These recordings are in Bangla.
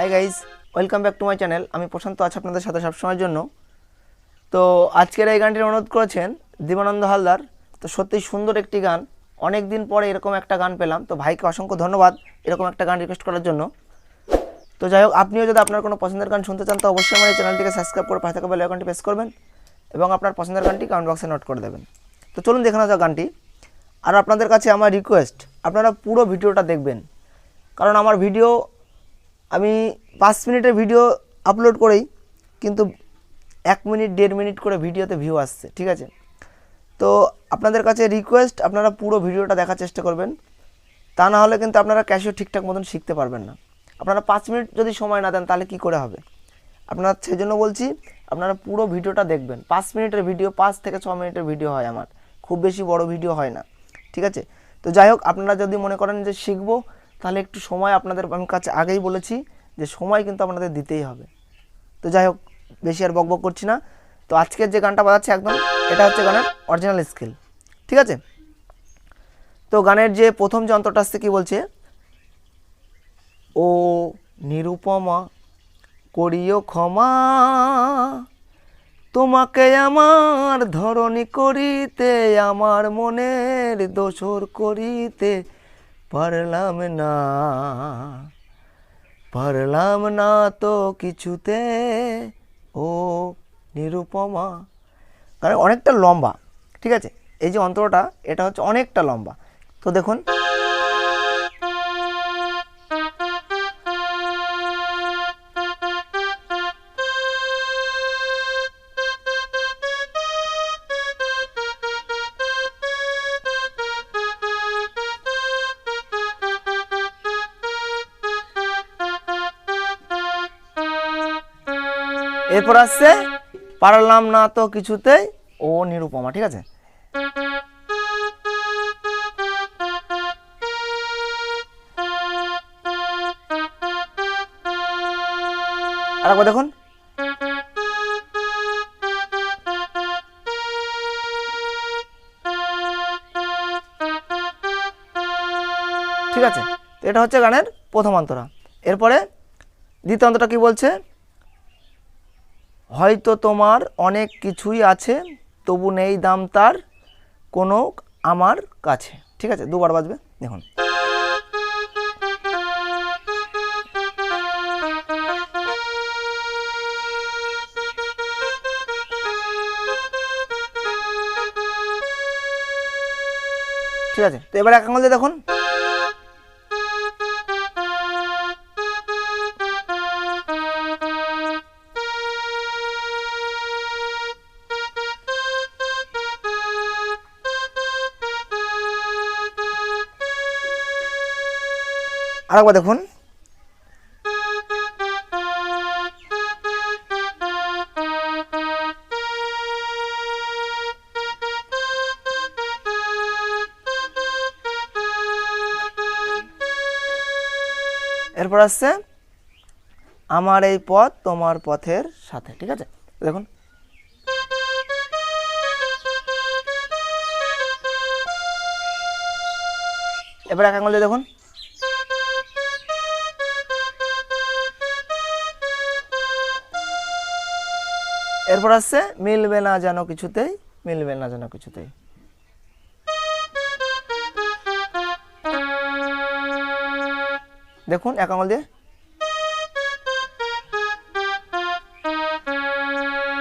Hi guys, welcome back to my channel. আমি প্রশান্ত আছি আপনাদের সাথে সবসময়ের জন্য। তো আজকের এই গানটির অনুরোধ করেছেন দিবানন্দ হালদার। তো সত্যি সুন্দর একটি গান, অনেক দিন পরে এরকম একটা গান পেলাম। তো ভাইকে অসংখ্য ধন্যবাদ এরকম একটা গান রিকোয়েস্ট করার জন্য। তো যাই হোক, আপনিও যদি আপনার কোনো পছন্দের গান শুনতে চান তো অবশ্যই আমার এই চ্যানেলটিকে সাবস্ক্রাইব করে পাশে থাকা বেল আইকনটি প্রেস করবেন এবং আপনার পছন্দের গানটি কমেন্ট বক্সে নোট করে দেবেন। তো চলুন দেখে নেওয়া যাক গানটি। আর আপনাদের কাছে আমার রিকোয়েস্ট, আপনারা পুরো ভিডিওটা দেখবেন, কারণ আমার ভিডিও আমি 5 মিনিটের ভিডিও আপলোড করেই কিন্তু 1 মিনিট 1.5 মিনিট করে ভিডিওতে ভিউ আসছে, ঠিক আছে? তো আপনাদের কাছে রিকোয়েস্ট, আপনারা পুরো ভিডিওটা দেখার চেষ্টা করবেন, তা না হলে কিন্তু আপনারা ক্যাশিও ঠিকঠাক মতন শিখতে পারবেন না। আপনারা 5 মিনিট যদি সময় না দেন তাহলে কি করে হবে? আপনারা সেই জন্য বলছি আপনারা পুরো ভিডিওটা দেখবেন। 5 মিনিটের ভিডিও, 5 থেকে 6 মিনিটের ভিডিও হয় আমার, খুব বেশি বড় ভিডিও হয় না, ঠিক আছে? তো যাই হোক, আপনারা যদি মনে করেন যে শিখবো তাহলে একটু সময় আপনাদের, আমি কাছে আগেই বলেছি যে সময় কিন্তু আপনাদের দিতেই হবে। তো যাই হোক, বেশি আর বকবক করছি না। তো আজকের যে গানটা বাজাচ্ছে একদম এটা হচ্ছে গানের অরিজিনাল স্কেল, ঠিক আছে? তো গানের যে প্রথম যে অন্তরটা আসছে কি বলছে, ও নিরুপমা করিও ক্ষমা, তোমাকে আমার ধরণী করিতে, আমার মনের দোসর করিতে পারলাম না তো কিছুতে, ও নিরুপমা। কারণ অনেকটা লম্বা, ঠিক আছে? এই যে অন্তরটা এটা হচ্ছে অনেকটা লম্বা। তো দেখুন, এরপর আসছে পারলাম না তো কিছুতেই, ও নিরুপমা, ঠিক আছে? আরেকবার দেখুন, ঠিক আছে? তো এটা হচ্ছে গানের প্রথম অন্তরা। এরপরে দ্বিতীয় অন্তরা কি বলছে, হয়তো তোমার অনেক কিছুই আছে, তবু নেই দাম তার কোনো আমার কাছে, ঠিক আছে? দুবার বাজবে, দেখুন। ঠিক আছে? তো এবার এক আঙুল দিয়ে দেখুন, আরেকবার দেখুন, এরপর আসছে আমার এই পথ তোমার পথের সাথে, ঠিক আছে? দেখুন, এবার এক আঙুল দিয়ে দেখুন, এরপর আসছে মিলবে না যেন কিছুতেই, মিলবে না যেন কিছুতেই। দেখুন এক আঙুল দিয়ে,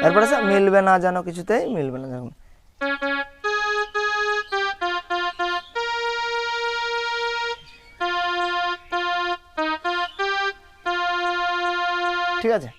এরপর আছে মিলবে না যেন কিছুতেই, মিলবে না যেন, ঠিক আছে?